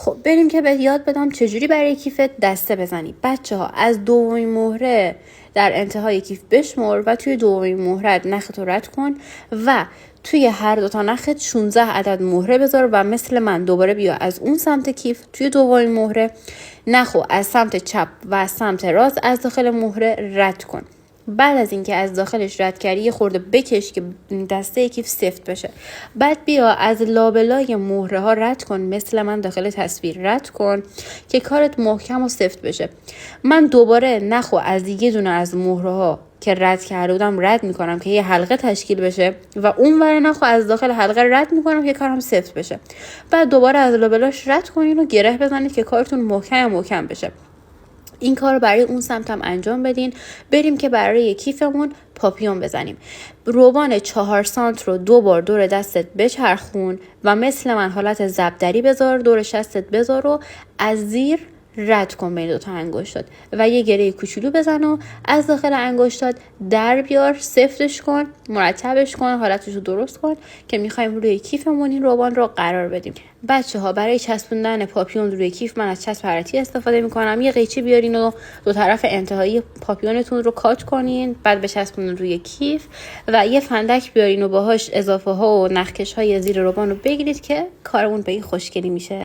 خب بریم که به یاد بدم چجوری برای کیفت دسته بزنی. بچه‌ها از دومین مهره در انتهای کیف بشمر و توی دومین مهره نختو رد کن و توی هر دوتا نخت 16 عدد مهره بذار و مثل من دوباره بیا از اون سمت کیف توی دومین مهره نخو از سمت چپ و سمت راست از داخل مهره رد کن. بعد از اینکه از داخلش رد کردی یه خورده بکش که دسته کیف سفت بشه. بعد بیا از لابلای مهره ها رد کن، مثل من داخل تصویر رد کن که کارت محکم و سفت بشه. من دوباره نخو از یه دونه از مهره ها که رد کرده بودم رد میکنم که یه حلقه تشکیل بشه و اون ور نخو از داخل حلقه رد میکنم که کارم سفت بشه. بعد دوباره از لابلاش رد کنین و گره بزنید که کارتون محکم بشه. این کار رو برای اون سمت هم انجام بدین. بریم که برای کیفمون پاپیون بزنیم. روبان 4 سانت رو 2 بار دور دستت بچرخون و مثل من حالت زبدری بذار، دور شستت بذار و از زیر رد کن بین دوتا انگشتات و یه گره کوچولو بزن و از داخل انگشتات در بیار، سفتش کن، مرتبش کن، حالتش رو درست کن که میخوایم روی کیفمون این روبان رو قرار بدیم. بچه ها برای چسبوندن پاپیون روی کیف من از چسب حرارتی استفاده میکنم. یه قیچی بیارین و دو طرف انتهایی پاپیونتون رو کات کنین، بعد بچسبونین روی کیف و یه فندک بیارین و باهاش اضافه ها و نخکش های زیر روبان رو بگیرید که کارمون به این خوشگلی میشه.